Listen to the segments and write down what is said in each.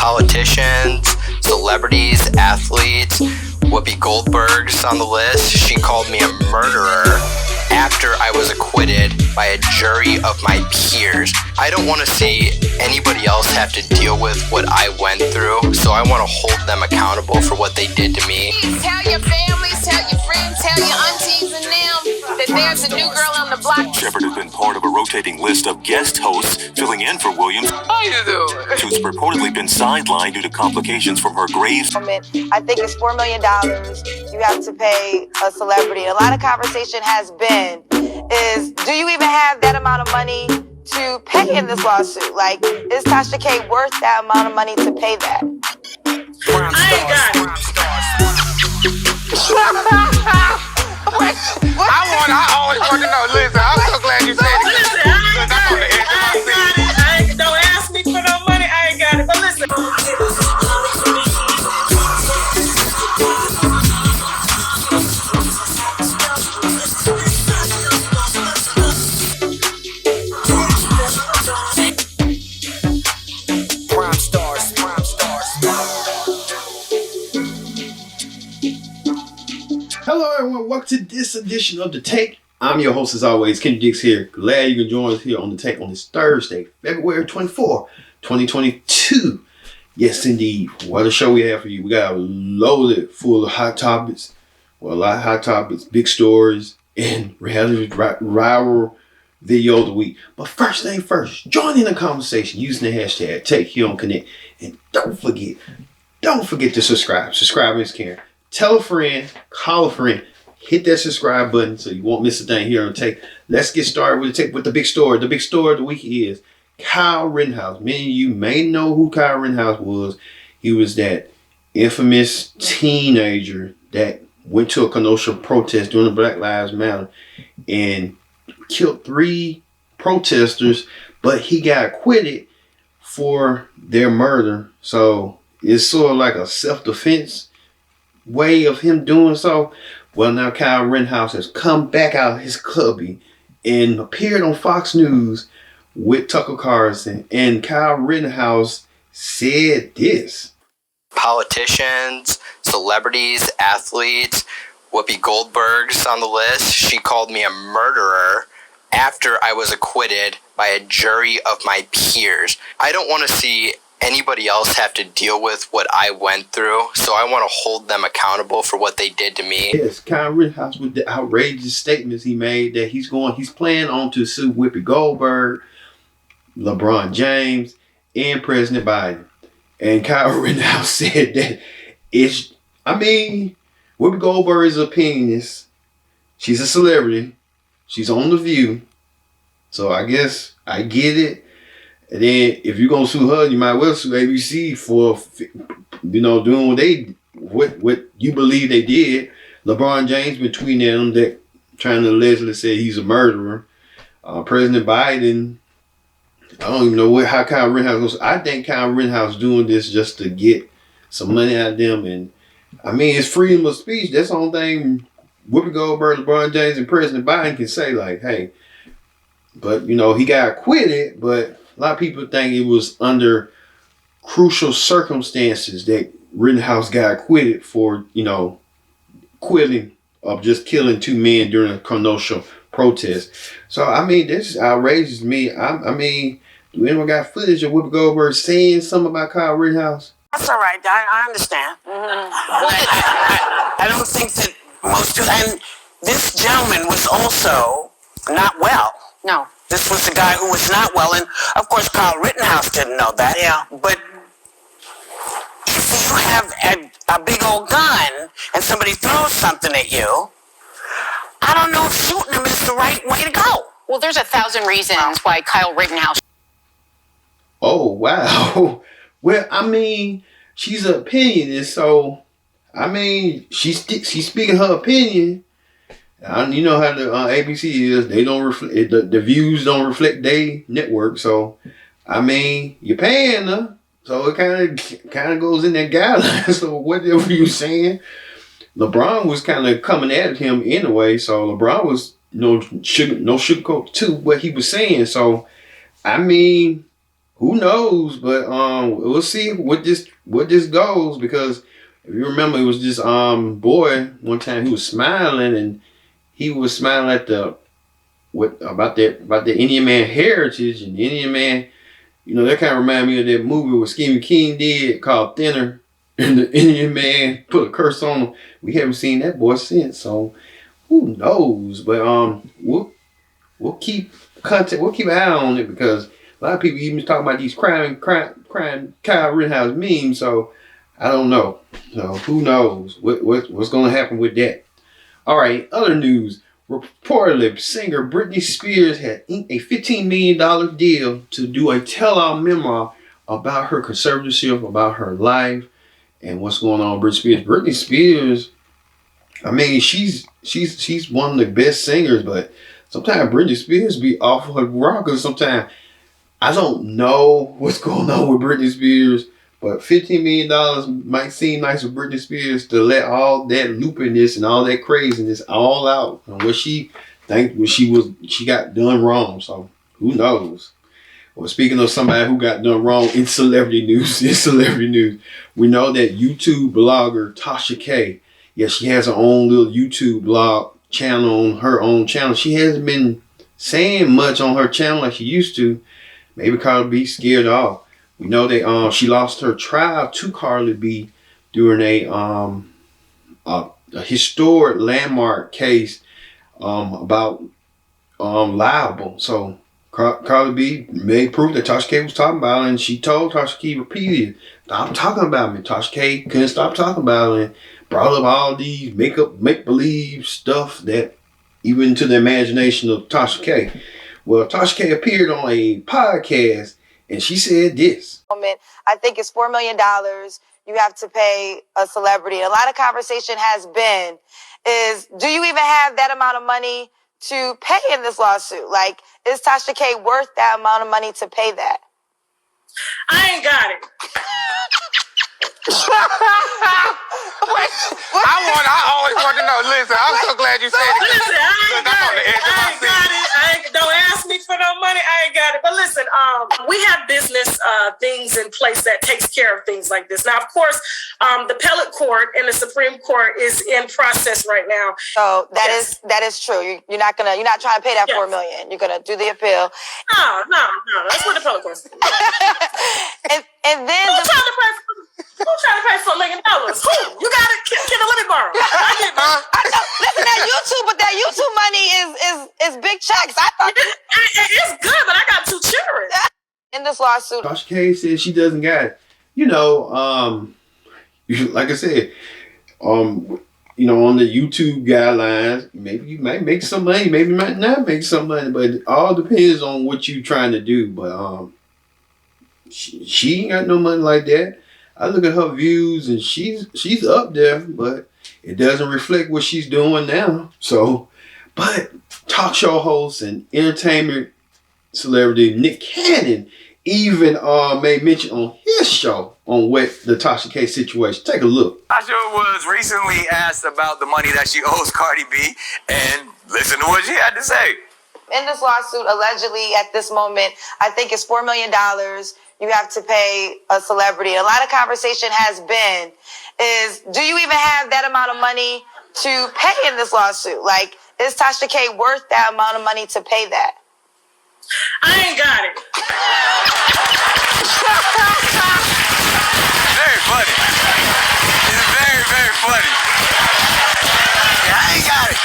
Politicians, celebrities, athletes, Whoopi Goldberg's on the list. She called me a murderer after I was acquitted by a jury of my peers. I don't want to see anybody else have to deal with what I went through, so I want to hold them accountable for what they did to me. Tell your families, tell your friends, tell your aunties and them that there's a new girl on the block. Shepard has been part of a rotating list of guest hosts filling in for Williams. How you doing? Who's reportedly been sidelined due to complications from her grave. I think it's $4 million you have to pay a celebrity. A lot of conversation has been is, do you even have that amount of money to pay in this lawsuit? Like, is Tasha K worth that amount of money to pay that? I ain't got it. I always want to know. Listen, I'm so glad you said it. Listen, I ain't got it. Don't ask me for no money. I ain't got it. But listen. Hello everyone, welcome to this edition of The Take. I'm your host as always, Kenny Dix here. Glad you can join us here on The Take on this Thursday, February 24, 2022. Yes indeed, what a show we have for you. We got loaded full of hot topics. Well, a lot of hot topics, big stories, and reality viral video of the week. But first thing first, join in the conversation using the hashtag TakeHereOnConnect. And don't forget to subscribe. Subscribing is caring. Tell a friend, call a friend, hit that subscribe button so you won't miss a thing here on Take. Let's get started with the big story. The big story of the week is Kylerittenhouse. Many of you may know who Kylerittenhouse was. He was that infamous teenager that went to a Kenosha protest during the Black Lives Matter and killed 3 protesters, but he got acquitted for their murder. So it's sort of like a self-defense way of him doing so. Well, now Kylerittenhouse has come back out of his clubby and appeared on Fox News with Tucker Carlson, and Kylerittenhouse said this. Politicians, celebrities, athletes, Whoopi Goldberg's on the list. She called me a murderer after I was acquitted by a jury of my peers. I don't want to see anybody else have to deal with what I went through, so I want to hold them accountable for what they did to me. Yes, Kylerittenhouse with the outrageous statements he made that he's planning on to sue Whoopi Goldberg, LeBron James, and President Biden. And Kylerittenhouse said that Whoopi Goldberg's opinion is she's a celebrity, she's on The View, so I guess I get it. And then if you're gonna sue her, you might well sue ABC for, doing what you believe they did. LeBron James been tweeting at them that trying to allegedly say he's a murderer. President Biden, I don't even know how Kylerittenhouse goes. I think Kylerittenhouse doing this just to get some money out of them. And I mean, it's freedom of speech. That's the only thing Whoopi Goldberg, LeBron James, and President Biden can say. Like, hey, but he got acquitted, but a lot of people think it was under crucial circumstances that Rittenhouse got acquitted for, quitting of just killing 2 men during a Kenosha protest. So, I mean, this outrageous me. I mean, do anyone got footage of Whoopi Goldberg saying something about Kylerittenhouse? That's all right. I understand. I don't think that most of, and this gentleman was also not well. No. This was the guy who was not well, and of course Kylerittenhouse didn't know that. Yeah. But if you have a big old gun and somebody throws something at you, I don't know if shooting him is the right way to go. Well, there's 1,000 reasons why Kylerittenhouse. Oh, wow. Well, I mean, she's an opinionist, so, I mean, she's speaking her opinion. You know how the ABC is. They don't reflect, the views don't reflect their network. So, I mean, you're paying her. So it kind of goes in that guideline. So whatever you're saying, LeBron was kind of coming at him anyway. So LeBron was no sugarcoat to what he was saying. So, I mean, who knows? But we'll see what this goes, because if you remember, it was this boy one time who was smiling, and he was smiling at about the Indian man heritage, and the Indian man, you know, that kind of remind me of that movie what Stephen King did called Thinner, and the Indian man put a curse on him. We haven't seen that boy since, so who knows? But we'll keep contact. We'll keep an eye on it, because a lot of people even talking about these crime Kylerittenhouse memes. So I don't know. So who knows what's going to happen with that? All right. Other news. Reportedly, singer Britney Spears had inked a $15 million deal to do a tell-all memoir about her conservatorship, about her life, and what's going on with Britney Spears. Britney Spears, I mean, she's one of the best singers, but sometimes Britney Spears be off her rocker. Sometimes I don't know what's going on with Britney Spears, but $15 million might seem nice for Britney Spears to let all that loopiness and all that craziness all out on what she got done wrong. So who knows? Well, speaking of somebody who got done wrong in celebrity news, we know that YouTube blogger Tasha K, yes, she has her own little YouTube blog channel on her own channel. She hasn't been saying much on her channel like she used to, maybe Cardi B scared off. We know that she lost her trial to Cardi B during a historic landmark case about libel. So Cardi B made proof that Tasha K was talking about it, and she told Tasha K repeatedly, "Stop talking about me." Tasha K couldn't stop talking about it, and brought up all these make-believe stuff that even to the imagination of Tasha K. Well, Tasha K appeared on a podcast, and she said this. I think it's $4 million you have to pay a celebrity. A lot of conversation has been is, do you even have that amount of money to pay in this lawsuit? Like, is Tasha K worth that amount of money to pay that? I ain't got it. I always want to know. Listen, I'm so glad you said it. Listen, I ain't got it. Don't ask me for no money. I ain't got it. But listen, we have business things in place that takes care of things like this. Now, of course, the appellate court and the Supreme Court is in process right now. So that is true. You're not trying to pay that $4 million. You're gonna do the appeal. No. That's what the appellate court says. and then who's trying to pay $4 million? Who? You got it? Can let me borrow? I know. Listen, that YouTube, but that YouTube money is big checks. I thought it's good, but I got 2 children. In this lawsuit, Tasha K says she doesn't got it. You know, like I said, you know, on the YouTube guidelines, maybe you might make some money, maybe you might not make some money, but it all depends on what you're trying to do. But she ain't got no money like that. I look at her views, and she's up there, but it doesn't reflect what she's doing now. So, but talk show host and entertainment celebrity Nick Cannon even made mention on his show on what the Tasha K situation. Take a look. Tasha was recently asked about the money that she owes Cardi B, and listen to what she had to say. In this lawsuit, allegedly at this moment, I think it's $4 million you have to pay a celebrity. A lot of conversation has been is, do you even have that amount of money to pay in this lawsuit? Like, is Tasha K worth that amount of money to pay that? I ain't got it. Very funny. It's very, very funny. Yeah, I ain't got it.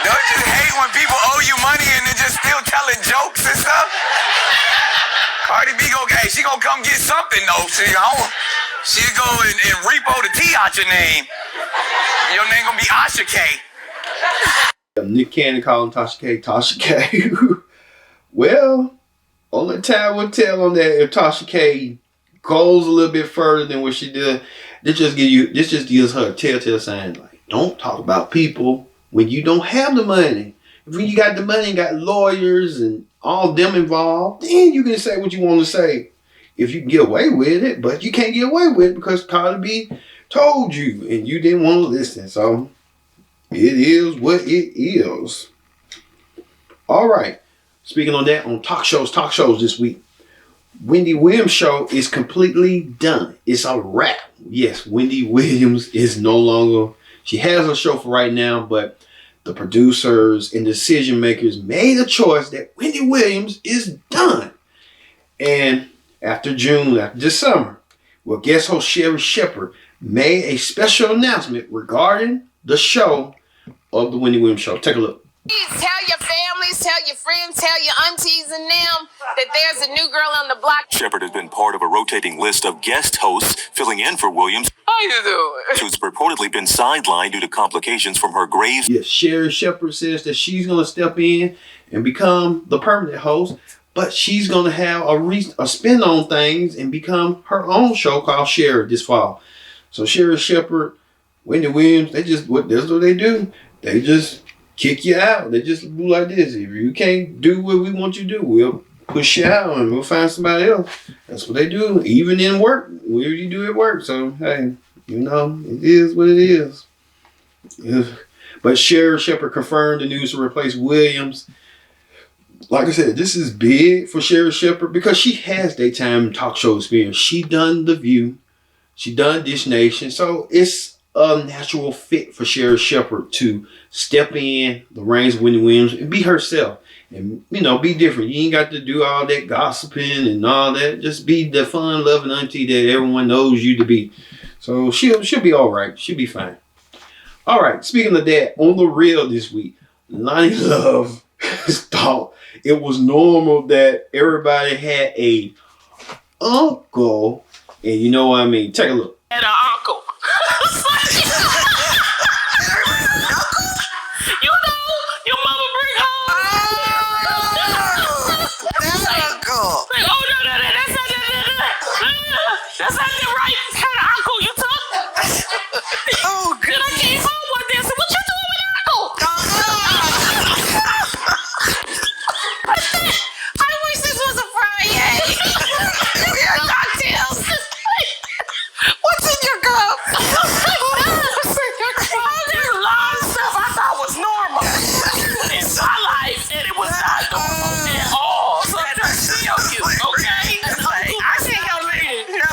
Don't you hate when people owe you money and they're just still telling jokes and stuff? Cardi B she gonna come get something though. She'll go and repo the T out your name. Your name gonna be Tasha K. Nick Cannon calling Tasha K. Well, only time will tell on that if Tasha K goes a little bit further than what she did. This just gives her a telltale sign, like, don't talk about people when you don't have the money. If you got the money and got lawyers and all them involved, then you can say what you want to say if you can get away with it. But you can't get away with it because Cardi B told you and you didn't want to listen. So it is what it is. All right. Speaking on that, on talk shows this week, Wendy Williams show is completely done. It's a wrap. Yes, Wendy Williams is no longer, she has a show for right now, but the producers and decision makers made a choice that Wendy Williams is done. And after June, after this summer, well, guest host Sherri Shepherd made a special announcement regarding the show of the Wendy Williams show. Take a look. Please tell your families, tell your friends, tell your aunties and them that there's a new girl on the block. Shepherd has been part of a rotating list of guest hosts filling in for Williams. How you doing? Who's reportedly been sidelined due to complications from her grave. Yes, Sherri Shepherd says that she's going to step in and become the permanent host, but she's going to have a spin on things and become her own show called Sherri this fall. So Sherri Shepherd, Wendy Williams, that's what they do. They just kick you out. They just do like this. If you can't do what we want you to do, we'll push you out and we'll find somebody else. That's what they do, even in work, where you do at work. So, hey, you know, it is what it is. Yeah. But Sherri Shepherd confirmed the news to replace Williams. Like I said, this is big for Sherri Shepherd because she has daytime talk show experience. She done The View. She done Dish Nation. So it's a natural fit for Sherri Shepherd to step in the reins of Wendy Williams and be herself. And, you know, be different. You ain't got to do all that gossiping and all that. Just be the fun, loving auntie that everyone knows you to be. So she'll be all right. She'll be fine. All right. Speaking of that, on the real this week, Lonnie Love thought it was normal that everybody had a uncle. And you know what I mean? Take a look. And an uncle. You know, your mama bring home. That uncle. Like, oh, no, that's not the right kind of uncle you took. Oh, Then I came home one day and said, what you doing with uncle? I wish this was a Friday. Cocktails. What's in your cup? There's a lot of stuff I thought was normal in my life, and it was not normal at all. So I'm trying to show you, okay? Like, I can't help it. No,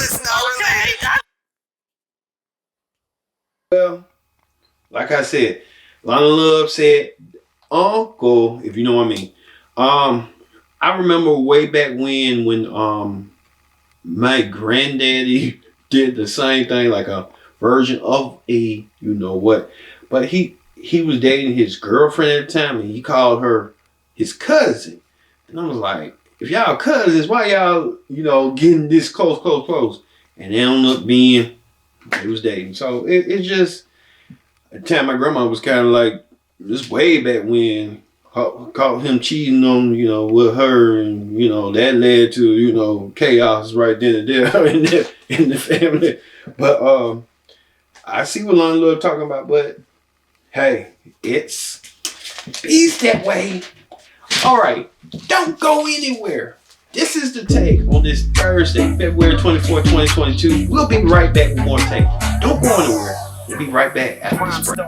it's not Okay? Well, like I said, Lonnie Love said uncle, if you know what I mean. I remember way back when my granddaddy did the same thing, like a version of a you know what. But he was dating his girlfriend at the time and he called her his cousin. And I was like, if y'all cousins, why y'all, you know, getting this close? And they ended up being, they was dating. So it's just, at the time my grandma was kind of like, this way back when, caught him cheating on, you know, with her, and, you know, that led to, you know, chaos right then and there in the family. But I see what Lonnie Love talking about, but hey, it's that way. All right, don't go anywhere. This is The Take on this Thursday, February 24, 2022. We'll be right back with more Take. Don't go anywhere. We'll be right back after this break.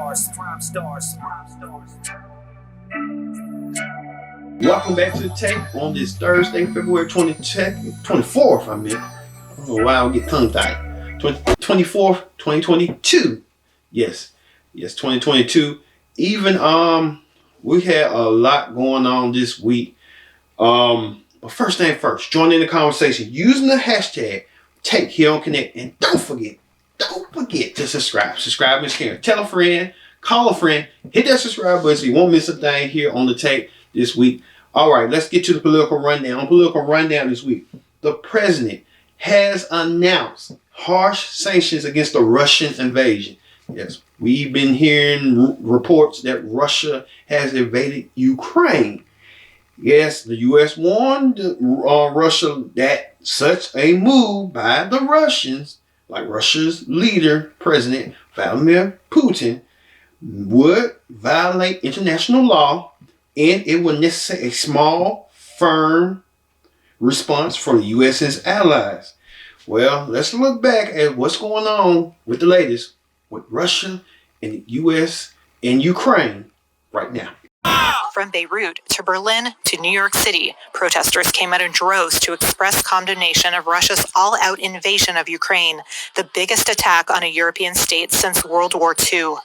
Welcome back to The Take on this Thursday, February 24th. I don't know why I'll get tongue-tied. 24th, 2022. Yes, 2022. Even we had a lot going on this week. But first thing first, join in the conversation using the hashtag Take here on Connect, and don't forget to subscribe. Subscribe is caring. Tell a friend, call a friend, hit that subscribe button so you won't miss a thing here on The Take this week. All right, let's get to the political rundown. Political rundown this week. The president has announced harsh sanctions against the Russian invasion. Yes, we've been hearing reports that Russia has invaded Ukraine. Yes, the U.S. warned Russia that such a move by the Russians, like Russia's leader, President Vladimir Putin, would violate international law, and it would necessitate a small, firm response from the U.S. and its allies. Well, let's look back at what's going on with the latest with Russia and the U.S. and Ukraine right now. From Beirut to Berlin to New York City, protesters came out in droves to express condemnation of Russia's all-out invasion of Ukraine, the biggest attack on a European state since World War II.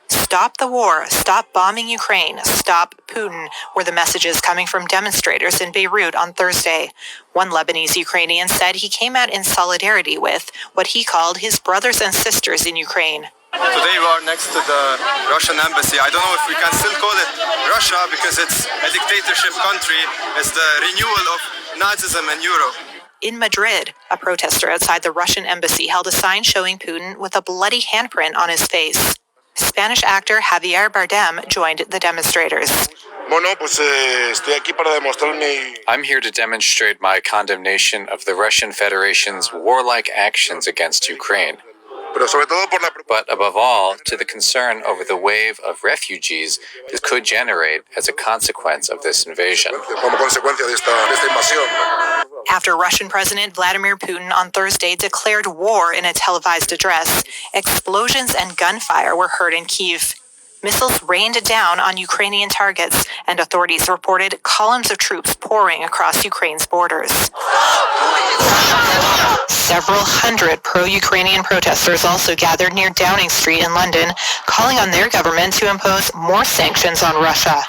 Stop the war, stop bombing Ukraine, stop Putin, were the messages coming from demonstrators in Beirut on Thursday. One Lebanese Ukrainian said he came out in solidarity with what he called his brothers and sisters in Ukraine. Today we are next to the Russian embassy. I don't know if we can still call it Russia because it's a dictatorship country. It's the renewal of Nazism in Europe. In Madrid, a protester outside the Russian embassy held a sign showing Putin with a bloody handprint on his face. Spanish actor Javier Bardem joined the demonstrators. I'm here to demonstrate my condemnation of the Russian Federation's warlike actions against Ukraine. But above all, to the concern over the wave of refugees this could generate as a consequence of this invasion. After Russian President Vladimir Putin on Thursday declared war in a televised address, explosions and gunfire were heard in Kyiv. Missiles rained down on Ukrainian targets, and authorities reported columns of troops pouring across Ukraine's borders. Several hundred pro-Ukrainian protesters also gathered near Downing Street in London, calling on their government to impose more sanctions on Russia.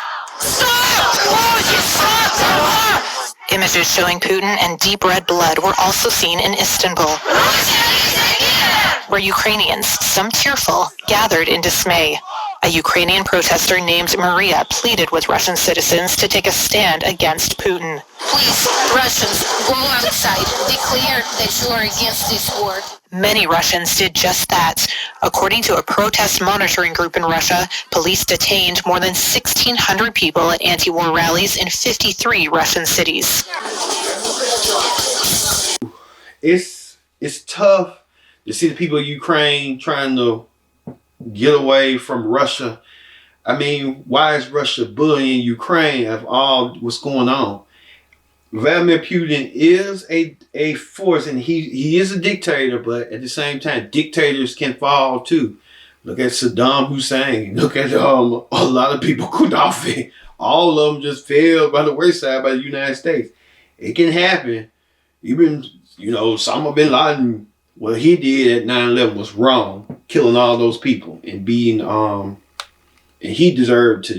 Images showing Putin and deep red blood were also seen in Istanbul, where Ukrainians, some tearful, gathered in dismay. A Ukrainian protester named Maria pleaded with Russian citizens to take a stand against Putin. Please, Russians, go outside. Declare that you are against this war. Many Russians did just that. According to a protest monitoring group in Russia, police detained more than 1,600 people at anti-war rallies in 53 Russian cities. It's tough to see the people of Ukraine trying to get away from Russia. I mean, why is Russia bullying Ukraine of all what's going on? Vladimir Putin is a force, and he is a dictator, but at the same time, dictators can fall too. Look at Saddam Hussein. Look at a lot of people, Gaddafi. All of them just fell by the wayside by the United States. It can happen. Even, Osama bin Laden, what he did at 9/11 was wrong, killing all those people and being, and he deserved to,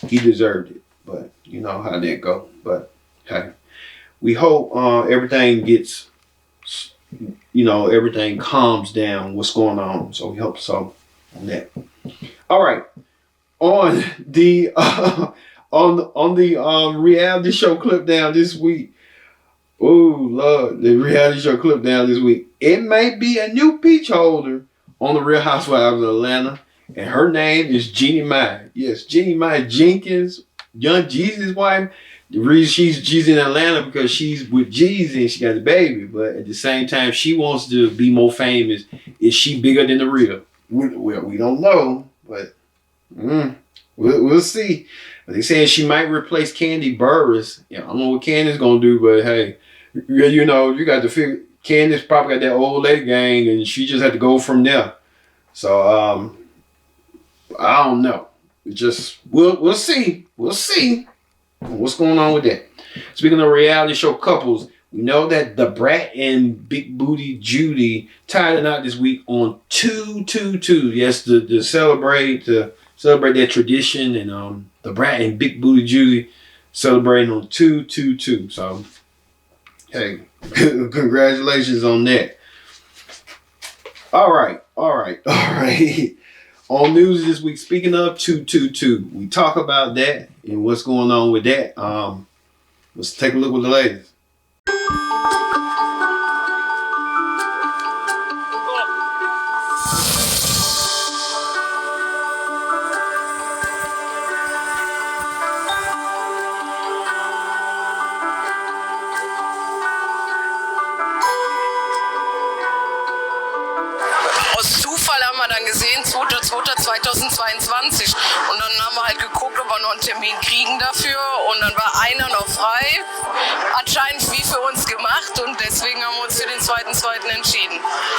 he deserved it. But you know how that go. But hey, we hope everything gets, everything calms down. What's going on? So we hope so on that. All right, on the reality show clip down this week. Oh Lord, the reality show clip down this week. It may be a new peach holder on the Real Housewives of Atlanta, and her name is Jeannie Mai. Yes, Jeannie Mai Jenkins. Young Jeezy's wife. The reason she's in Atlanta because she's with Jeezy and she got a baby, but at the same time she wants to be more famous. Is she bigger than the Real? Well, we don't know, but we'll see. They saying she might replace Candy Burris. I don't know what Candy's gonna do, but hey, you got to figure. Candy's probably got that old lady gang, and she just had to go from there. So I don't know. Just we'll see. We'll see what's going on with that. Speaking of reality show couples, we know that the Brat and Big Booty Judy tied it out this week on 222. Yes, to celebrate that tradition, and the Brat and Big Booty Judy celebrating on 222. So hey, congratulations on that. All right. On news this week, speaking of 222, we talk about that and what's going on with that. Let's take a look with the ladies. Aus Zufall haben wir dann gesehen, 2.2.2022. Und dann haben wir halt geguckt, ob wir noch einen Termin kriegen dafür. Und dann war einer noch frei. Anscheinend wie für uns gemacht. Und deswegen haben wir uns für den 2.2. entschieden.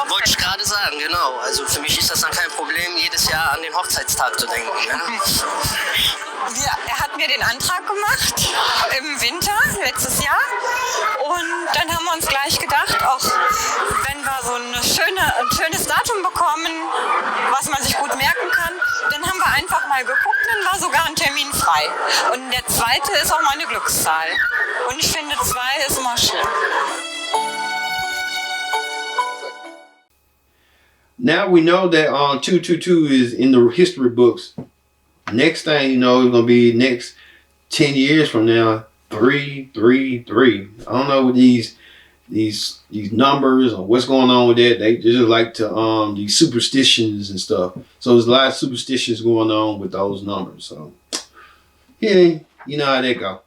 Wollte ich gerade sagen, genau. Also für mich ist das dann kein Problem, jedes Jahr an den Hochzeitstag zu denken. Ne? Ja, er hat mir den Antrag gemacht im Winter letztes Jahr und dann haben wir uns gleich gedacht, auch wenn wir so ein schönes Datum bekommen, was man sich gut merken kann, dann haben wir einfach mal geguckt, dann war sogar ein Termin frei. Und der zweite ist auch meine Glückszahl. Und ich finde, 2 ist immer schön. Now we know that 222 is in the history books. Next thing you know, it's gonna be next 10 years from now, 333. I don't know what these numbers or what's going on with that. They just like to these superstitions and stuff. So there's a lot of superstitions going on with those numbers. So yeah, you know how they go.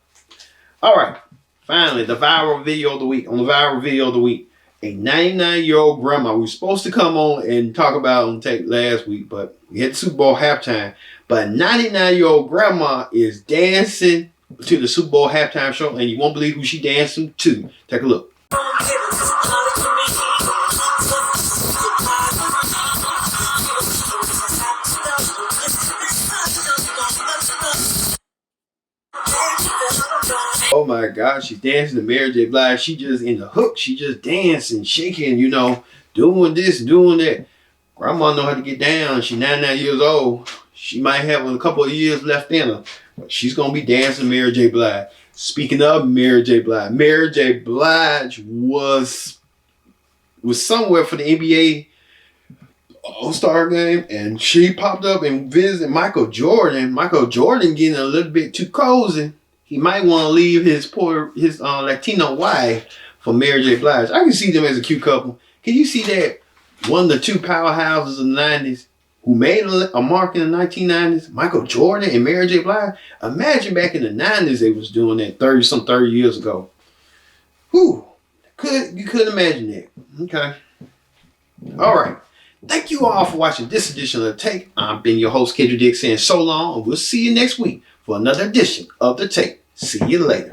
All right, finally, the viral video of the week. On the viral video of the week, a 99-year-old grandma. We were supposed to come on and talk about on tape last week, but we had Super Bowl halftime. But a 99-year-old grandma is dancing to the Super Bowl halftime show, and you won't believe who she dancing to. Take a look. Oh my God, she's dancing to Mary J. Blige. She just in the hook. She just dancing, shaking, you know, doing this, doing that. Grandma know how to get down. She's 99 years old. She might have a couple of years left in her, but she's going to be dancing Mary J. Blige. Speaking of Mary J. Blige was somewhere for the NBA All-Star game, and she popped up and visited Michael Jordan. Michael Jordan getting a little bit too cozy. He might want to leave his Latino wife for Mary J. Blige. I can see them as a cute couple. Can you see that? One of the two powerhouses of the 90s who made a mark in the 1990s, Michael Jordan and Mary J. Blige. Imagine back in the 90s they was doing that 30 years ago. Whew. You couldn't imagine that. Okay. All right. Thank you all for watching this edition of The Take. I've been your host, Kendrick Dick, saying so long, and we'll see you next week for another edition of The Take. See you later.